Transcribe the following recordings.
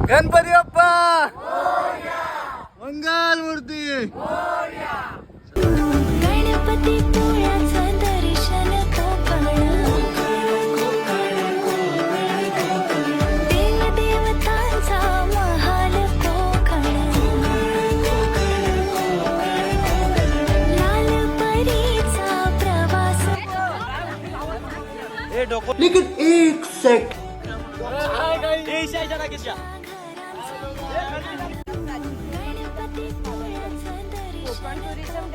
गणपती बाप्पा मंगल मूर्ती. गणपती पुळ्याचं दर्शन देव देवतांचा महाल कोकण लाल परीचा प्रवास. लेकिन एक सेट गणपती पुळ्याचं दर्शन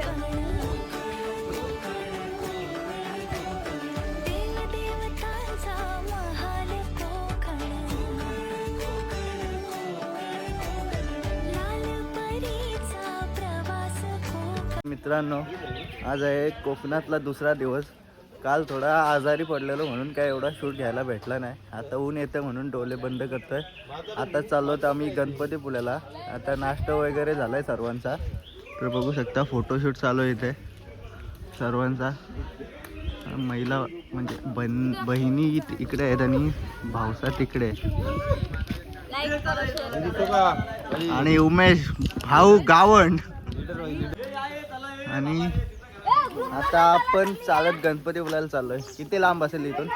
देव देवतांचा महाल कोकण लाल परीचा प्रवास कोकण. मित्रांनो, आज आहे कोकणातला दुसरा दिवस. काल थोडा आजारी पडलेलो म्हणून काय एवढा शूट घ्यायला भेटला नाही. आता ऊन येतं म्हणून डोले बंद करतोय. आता चाललो तर आम्ही गणपतीपुळ्याला. आता नाश्ता वगैरे झाला आहे सर्वांचा. तर बघू शकता फोटोशूट चालू आहे इथे सर्वांचा. महिला म्हणजे बहिणी इकडे आहेत आणि भावसा तिकडे आणि उमेश भाऊ गावंड. आणि आता आपण चालत गणपतीपुळ्याला चाललोय. किती लांब असेल इथून?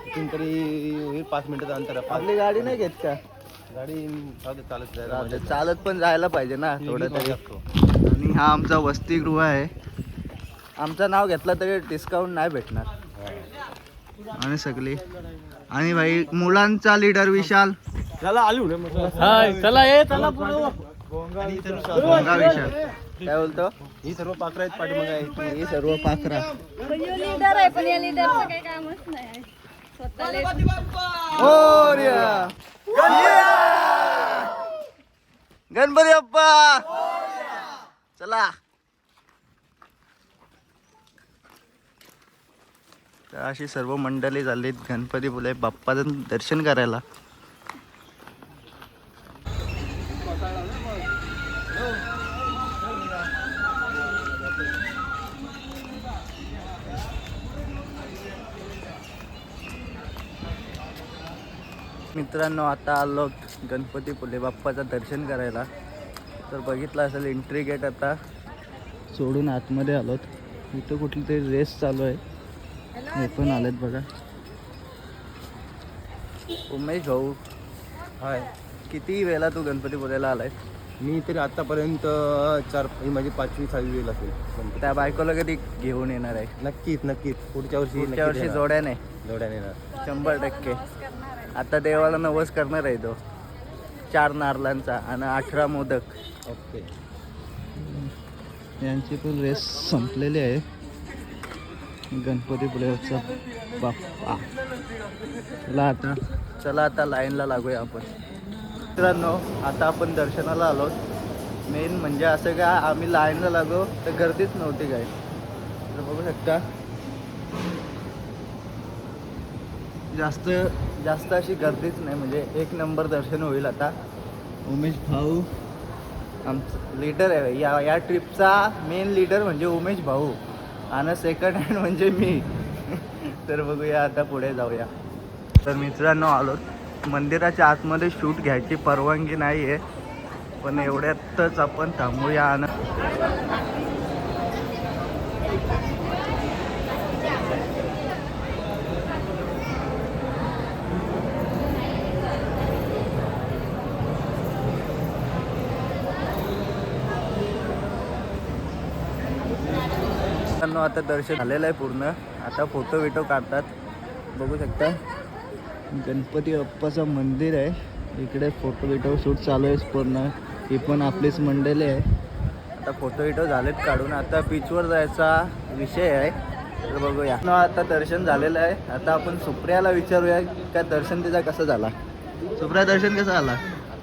इथून तरी 5 मिनिटाचं अंतर आहे. आपली गाडी नाही घेत का? गाडी चालत चालत पण जायला पाहिजे ना थोडं तरी. आणि हा आमचा वसतिगृह आहे. आमचं नाव घेतलं तरी डिस्काउंट नाही भेटणार. आणि सगळी आणि भाई मुलांचा लीडर विशाल. चला आली भोंगा विशाल काय बोलतो? ही सर्व पाखरं आहेत पाठीमागे आहेत. ही सर्व पाखरा. लीडर आहे पण या लीडरचं काही कामच नाही. स्वतःला मोरया. गणपती बाप्पा चला. तर अशी सर्व मंडळी झालीत गणपतीपुळे बाप्पाचं दर्शन करायला. मित्रांनो, आता आलो गणपतीपुळे बाप्पाचं दर्शन करायला. तर बघितलं असेल एंट्री गेट आता सोडून आतमध्ये आलोत. इथं कुठली तरी रेस चालू आहे. हे पण आलेत बघा. उमेश भाऊ, हाय. किती वेळा तू गणपतीपुळेला आलाय? मी तरी आतापर्यंत ही माझी 5वी 6वी वेळ असेल. त्या बायकोला कधी घेऊन येणार आहे? नक्कीच पुढच्या वर्षी जोड्याने जोड्याने येणार 100%. आता देवाला नवस करणार आहे तो 4 नारळांचा आणि 18 मोदक. ओके. यांची पण रेस संपलेली आहे. गणपतीपुळेचा बाप्पा. चला आता लाईनला लागूया आपण. मित्रांनो, आता आपण दर्शनाला आलो. मेन म्हणजे असं का आम्ही लाईनला लागलो तर गर्दीच नव्हती काय. तर बघू शकता जास्त अशी गर्दीच नाही. म्हणजे 1 नंबर दर्शन होईल. आता उमेश भाऊ आमचं लीडर आहे. या ट्रिपचा मेन लीडर म्हणजे उमेश भाऊ आणि सेकंड हँड म्हणजे मी. तर बघूया आता पुढे जाऊया. तर मित्रांनो, आलो मंदिराच्या आतमध्ये शूट घ्यायची परवानगी नाही आहे. पण एवढ्यातच आपण थांबूया. आणि आता दर्शन झालेलं आहे पूर्ण. आता फोटो विटो काढतात. बघू शकता गणपती बाप्पाचं मंदिर आहे. इकडे फोटो विटो शूट चालू आहे पूर्ण. ही पण आपलीच मंडळी आहे. आता फोटो विटो झालेत काढून. आता बीचवर जायचा विषय आहे. तर बघूया. आता दर्शन झालेलं आहे. आता आपण सुप्रियाला विचारूया का दर्शन तिचा कसं झाला. सुप्रिया, दर्शन कसं झाला?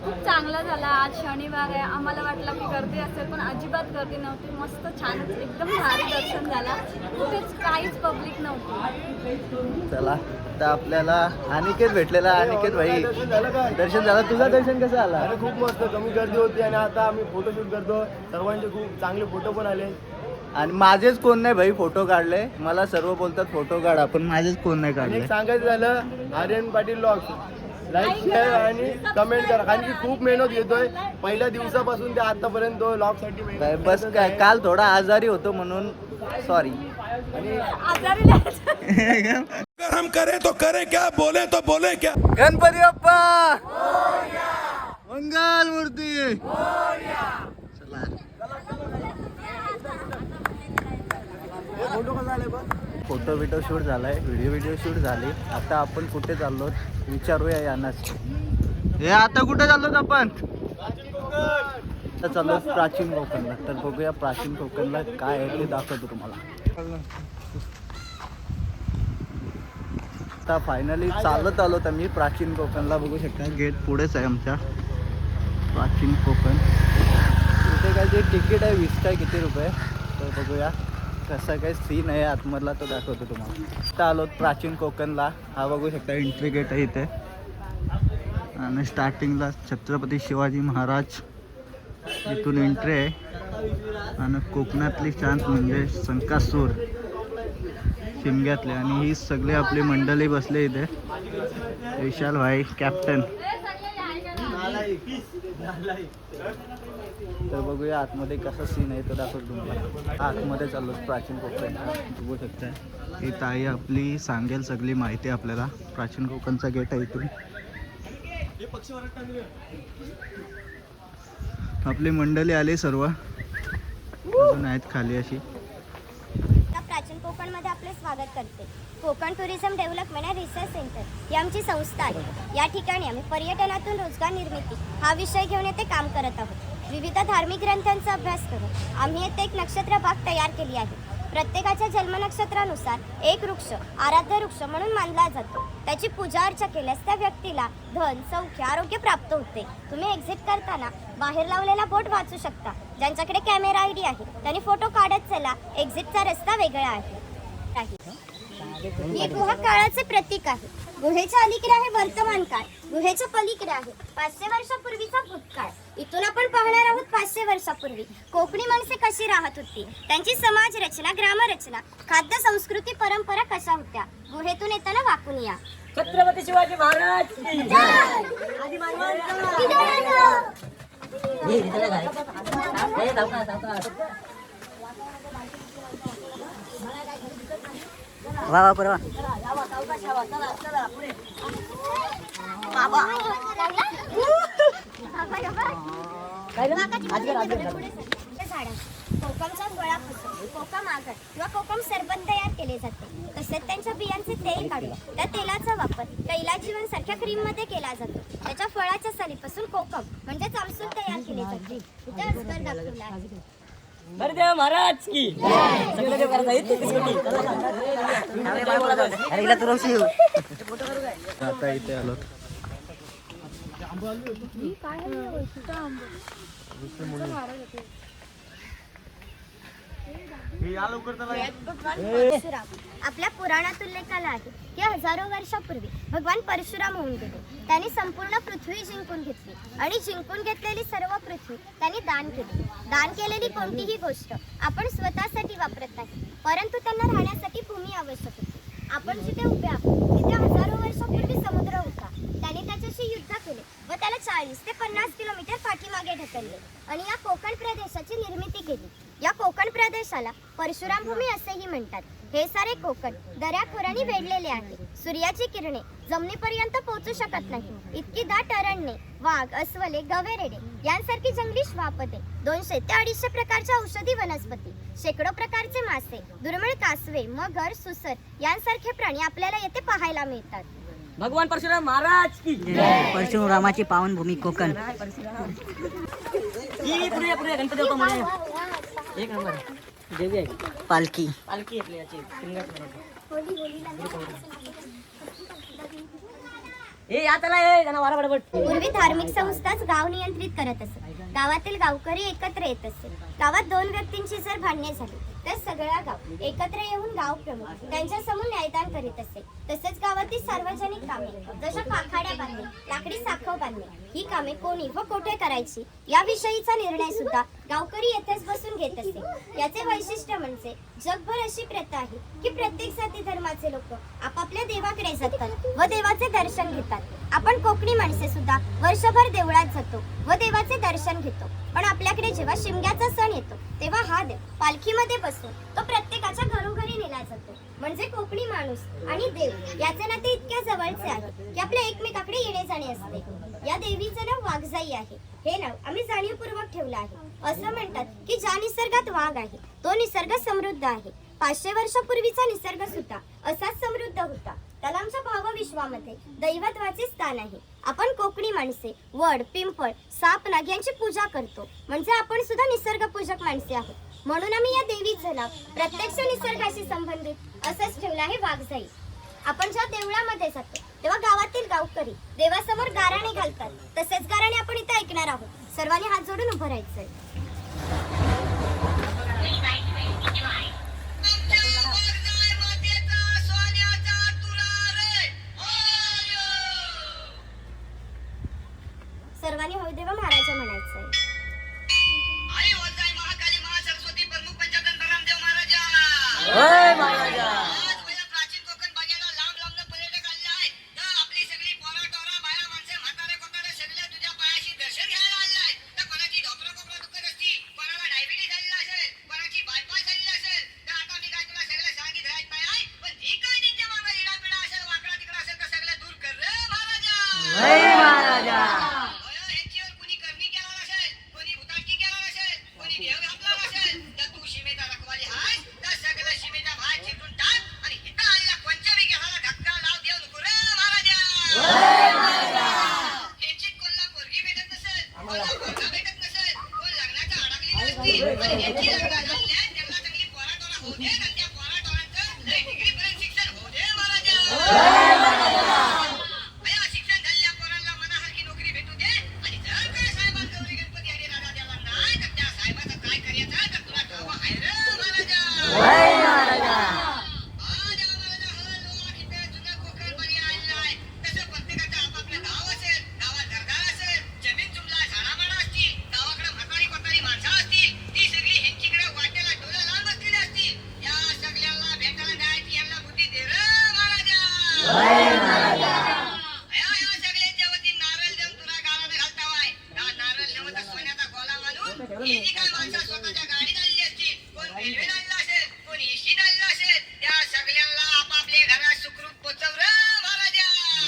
खूप चांगला झाला. आज शनिवार आहे. आम्हाला वाटलं की गर्दी असेल पण अजिबात गर्दी नव्हती. मस्त छान एकदम भारी दर्शन झाला. कुठेच काहीच पब्लिक नव्हती. चला आता आपल्याला अनिकेत भेटलेला. अनिकेत भाई, दर्शन झालं. तुझं दर्शन कसं झालं? अरे खूप मस्त. कमी गर्दी होती आणि आता आम्ही फोटोशूट करतो. सर्वांचे खूप चांगले फोटो पण आले. आणि माझेच कोण नाही भाई फोटो काढले. मला सर्व बोलतात फोटो काढा पण माझेच कोण नाही काढले. सांगायचं झालं आर्यन पाटील लॉग लाईक शेअर आणि कमेंट करा, कारण की खूप मेहनत घेतोय पहिल्या दिवसापासून ते आतापर्यंत लॉगसाठी काय मेहनत बस करतोय. काय काल थोडा आजारी होतो म्हणून सॉरी. आणि आजारी नाही. अगर हम करें तो करें क्या, बोले तो बोले क्या. गणपती बाप्पा मंगल मूर्ती. चला फोटो कसा आले बघ. फोटो शूट झालाय, व्हिडिओ शूट झाली. आता आपण कुठे चाललो विचारूया यांनाच. हे आता कुठे चाललोत आपण? आता चाललो प्राचीन कोकणला. तर बघूया प्राचीन कोकणला काय आहे ते दाखवतो तुम्हाला. आता फायनली चालत आलो तर मी प्राचीन कोकणला. बघू शकता गेट पुढेच आहे आमच्या प्राचीन कोकण. इथे काय जे तिकीट आहे 20 काय किती रुपये. तर बघूया कसा काय सीन आहे आतमधला तो दाखवतो तुम्हाला. आता आलो प्राचीन कोकणला. हा बघू शकता एंट्री गेट आहे इथे. आणि स्टार्टिंगला छत्रपती शिवाजी महाराज इथून एंट्री आहे. आणि कोकणातली शांत म्हणजे संकासूर शिमग्यातले. आणि ही सगळी आपली मंडळी बसले इथे. विशाल भाई कॅप्टन. तर बघूया आतमध्ये कसा सीन आहे तो दाखवतो तुम्हाला. आतमध्ये चाललो प्राचीन कोकण. बघू शकता ही ताई आपली सांगेल सगळी माहिती आपल्याला. प्राचीन कोकणचा गेट आहे इथून. आपली मंडळी आली सर्व अजून आहेत खाली अशी. प्राचीन कोकणमध्ये आपले स्वागत करते. Konkan tourism development and research centre ही आमची संस्था आहे. या ठिकाणी आम्ही पर्यटनातून रोजगार निर्मिती हा विषय घेऊन येथे काम करत आहोत. विविध धार्मिक ग्रंथांचा अभ्यास करून आम्ही येथे एक नक्षत्र बाग तयार केली आहे. प्रत्येकाच्या जन्मनक्षत्रानुसार एक वृक्ष आराध्य वृक्ष म्हणून मानला जातो. त्याची पूजा अर्चा केल्यास त्या व्यक्तीला धन सौख्य आरोग्य प्राप्त होते. तुम्ही एक्झिट करताना बाहेर लावलेला बोर्ड वाचू शकता. ज्यांच्याकडे कॅमेरा आयडी आहे त्यांनी फोटो काढत चला. एक्झिटचा रस्ता वेगळा आहे. ही गुहा काळाचे प्रतीक आहे. गुहेच्या अलीकडे आहे वर्तमान काळ. गुहेच्या पलीकडे आहे 500 वर्षापूर्वीचा भूतकाळ. इथून आपण पाहणार आहोत 500 वर्षापूर्वी कोकणी माणसे कशी राहत होती. त्यांची समाज रचना, ग्रामरचना, खाद्य संस्कृती, परंपरा कशा होत्या. गुहेतून येताना वाकून या. छत्रपती शिवाजी महाराज की जय. आदि वा वा परवा. कोकमचा गोळापासून कोकम आगर किंवा कोकम सरबत तयार केले जाते. तसेच त्यांच्या बियांचे तेल काढून त्या तेलाचा वापर कैलाजीवन सारख्या क्रीम मध्ये केला जातो. त्याच्या फळाच्या सालीपासून कोकम म्हणजे आमसूल तयार केले जाते. इथे अस्तर दाखवला आहे. हरदेव महाराज की सगळे देव करता येते अरे हिला तुरवशी येऊ. आता इथे आलो. परशुराम. आपल्या पुराणात उल्लेख आला आहे की हजारो वर्षापूर्वी भगवान परशुराम होऊन गेले. त्यांनी संपूर्ण पृथ्वी जिंकून घेतली आणि जिंकून घेतलेली सर्व पृथ्वी त्यांनी दान केली. दान केलेली कोणतीही गोष्ट आपण स्वतःसाठी वापरत नाही, परंतु त्यांना राहण्यासाठी भूमी आवश्यक होती. आपण जिथे उभे आहोत तिथे हजारो वर्षापूर्वी समुद्र होता. त्याने त्याच्याशी युद्ध केले व त्याला 40 ते 50 किलोमीटर पाठीमागे ढकलले आणि या कोकण प्रदेशाची निर्मिती केली. या कोकण प्रदेशाला परशुराम भूमी असेही म्हणतात. हे सारे कोकण दऱ्याखोऱ्याने वेढलेले आहे. सूर्याची किरणे जमिनीपर्यंत पोहोचू शकत नाही. इतकी दाट अरण्ये, वाघ, अस्वले, गवेरेडे यांसारखी जंगली श्वापदे, 200 ते 250 प्रकारच्या औषधी वनस्पती, शेकडो प्रकारचे मासे, दुर्मिळ कासवे, मगर, सुसर यांसारखे प्राणी आपल्याला येथे पाहायला मिळतात. भगवान परशुराम महाराज की परशुरामाची पावनभूमी कोकण. ही पुढे पुढे गणपती बाप्पा मध्ये एक नंबर देवी आहे. पालखी पालखी आपली याची ए यातला ए जरा वारा बडबड. पूर्वी धार्मिक संस्थाच गाव नियंत्रित करत असत. गावातील गावकरी एकत्र येत असते. गावात 2 व्यक्तींची जर भांडणे झाली तर सगळा गाव एकत्र येऊन गाव प्रमुख त्यांच्या समोर न्यायदान करीत असते. तसेच गावातील सार्वजनिक कामे जशा पाखाड्या बांधणे, लाकडी साखव बांधणे ही कामे कोणी व कुठे करायची याविषयीचा निर्णय सुद्धा गावकरी येथेच बसून घेत असते. याचे वैशिष्ट्य म्हणजे जगभर अशी प्रथा आहे की प्रत्येक जाती धर्माचे लोक आपापल्या देवाकडे जातात व देवाचे दर्शन घेतात. आपण कोकणी माणसे सुद्धा वर्षभर देवळात जातो व देवाचे दर्शन घेतो, पण आपल्याकडे जेव्हा शिमग्याचा सण येतो तेव्हा हा देव पालखीमध्ये बसून तो प्रत्येकाच्या घरोघरी नेला जातो. म्हणजे कोकणी माणूस आणि देव याचे नाते इतक्या जवळचे आहे की आपल्या एकमेकाकडे येणे जाणे असते. या देवीचं नाव वाघजाई आहे. हे नाव आम्ही जाणीवपूर्वक ठेवलं आहे. असं म्हणतात की ज्या निसर्गात वाघ आहे तो निसर्ग समृद्ध आहे. 500 वर्षापूर्वीचा निसर्ग सुद्धा असाच समृद्ध होता. त्याला आमच्या भावविश्वामध्ये दैवत्वाचे स्थान आहे. आपण कोकणी माणसे वड, पिंपळ, साप, नाग यांची पूजा करतो. म्हणजे आपण सुद्धा निसर्गपूजक माणसे आहोत. म्हणून आम्ही या देवीचं नाव प्रत्यक्ष निसर्गाशी संबंधित असंच ठेवलं आहे, वाघजाई. आपण जेव्हा देवळामध्ये जातो तेव्हा गावातील गावकरी देवासमोर गाराणे घालतात. तसेच गाराणे आपण इथे ऐकणार आहोत. सर्वांनी हात जोडून उभं राहायचंय. सर्वांनी होय देवा महाराजा म्हणायचंय. होय महाराजा.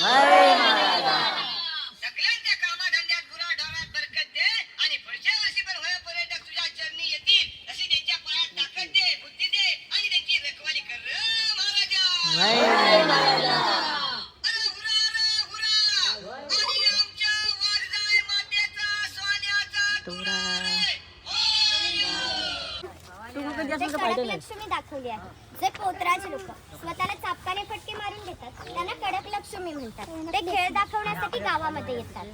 होय महाराजा. सगळ्यांच्या कामाधंद्यात गुराढोरात बरकत दे आणि पुढच्या वर्षी पण होय पर्यटक तुझ्या चरणी येतील अशी त्यांच्या पायात ताकद दे, बुद्धी दे आणि त्यांची रखवाली कर रे महाराजा. अरे हुरा रे हुरा. आणि आमच्या वाघजाई मातेचा सोन्याचा तुरा रे. कडक लक्ष्मी दाखवली आहे. जे पोतराज लोक स्वतःला चापकाने फटके मारून घेतात त्यांना कडक लक्ष्मी म्हणतात. ते खेळ दाखवण्यासाठी गावामध्ये येतात.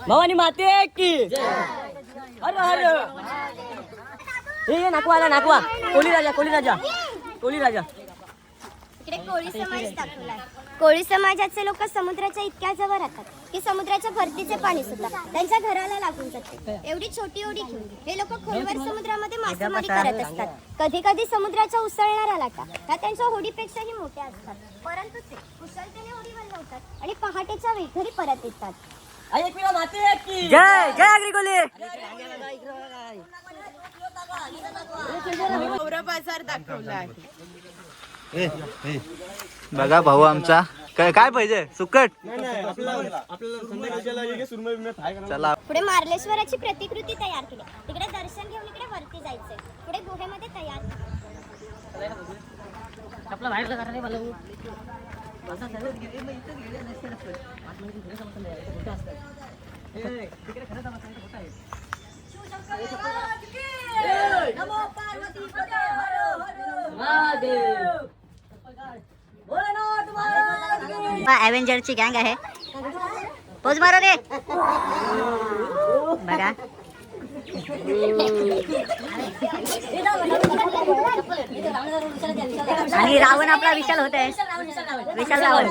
भवानी माते की अरे अरे हे नाकवा नाकवा. कोळी राजा. इकडे कोळी समाज दाखवला आहे. कोळी समाजाचे लोक समुद्राच्या इतक्या जवळ राहतात की समुद्राच्या भरतीचे पाणी सुद्धा त्यांच्या घराला लागून जाते. एवढी छोटी होडी घेऊन हे लोक खोलवर समुद्रामध्ये मासेमारी करत असतात. कधी कधी समुद्राच्या उसळणाऱ्या लाटा त्या त्यांच्या होडीपेक्षाही मोठ्या असतात, परंतु ते कुशलतेने होडी बनवतात आणि पहाटेच्या वेळी घरी परत येतात. जय जय आगरी कोली. बाजार दाखवला आहे. बघा भाऊ आमचा काय पाहिजे सुकट. चला पुढे मार्लेश्वराची प्रतिकृती तयार केली. तिकडे दर्शन घेऊन इकडे वरती जायचंय. पुढे गुहेमध्ये तयार आपला बाहेर काढा रे मला. ॲव्हेंजरची गँग आहे. पोज मारा रे. बघा आणि रावण आपला विशाल होत आहे. विशाल रावण.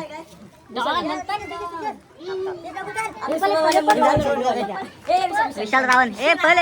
विशाल रावण. हे पहिले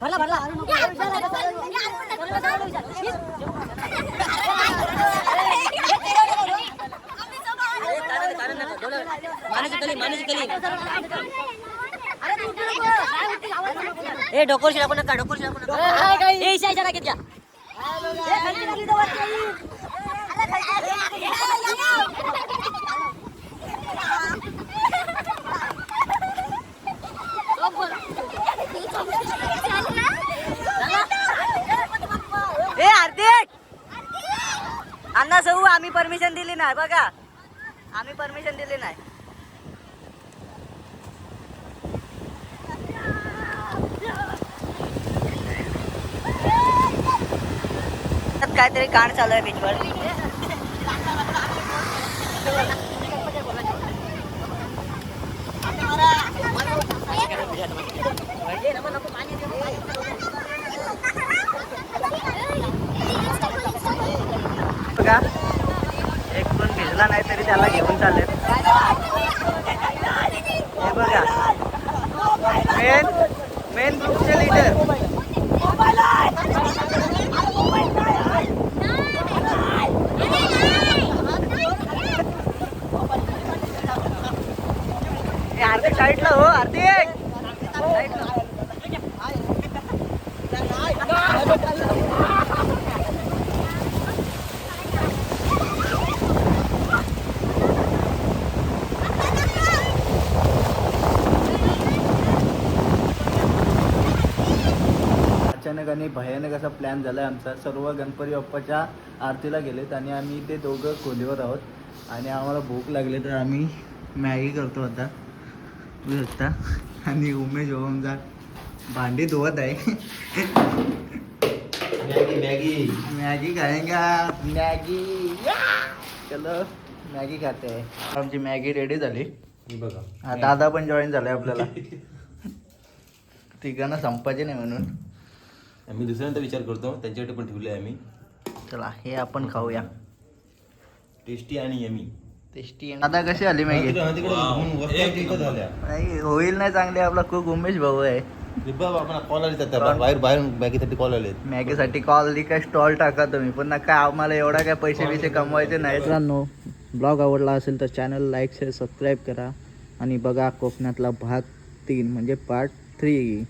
भरला भरला ए डोकोर शिरा पण नका डोकोर शिरा पण नका ए इशा इशा घेत घ्या ए हार्दिक अण्णा सऊ आम्ही परमिशन दिली नाही बघा आम्ही परमिशन दिली नाही काहीतरी कांड चालू आहे बीचवर बघा एक पण भिजला नाही तरी त्याला घेऊन चालले हे बघा मेन ग्रुपचे लीडर हार्दिक साईडला हो हार्दिक अचानक आणि भयानक असा प्लॅन झाला आहे आमचा. सर्व गणपती बाप्पाच्या आरतीला गेलेत आणि आम्ही ते दोघं खोलीवर आहोत आणि आम्हाला भूक लागली तर आम्ही मॅगी करतो आता बघू शकता. आणि उमेश ओमचा भांडी धुवत आहे. मॅगी खाएगा मॅगी चलो मॅगी खाते आहे. आमची मॅगी रेडी झाली बघा. हा दादा पण जॉईन झालाय आपल्याला. तिघांना संपायचे नाही म्हणून आम्ही दुसऱ्यांदा विचार करतो त्यांच्याकडे पण ठेवले आहे आम्ही. चला हे आपण खाऊया. टेस्टी आणि यमी. टेस्टी. आता कशी आली मॅगी? नाही होईल नाही चांगली. आपला खूप उमेश भाऊ आहे. कॉल आले बाहेर बाहेर मॅगीसाठी कॉल आले. मॅगीसाठी कॉल आली काय स्टॉल टाका तुम्ही पण ना काय आम्हाला एवढा काय पैसे बिसे कमवायचे नाही. मित्रांनो ब्लॉग आवडला असेल तर चॅनल लाईक शेअर सबस्क्राईब करा आणि बघा कोकणातला भाग 3 म्हणजे पार्ट 3.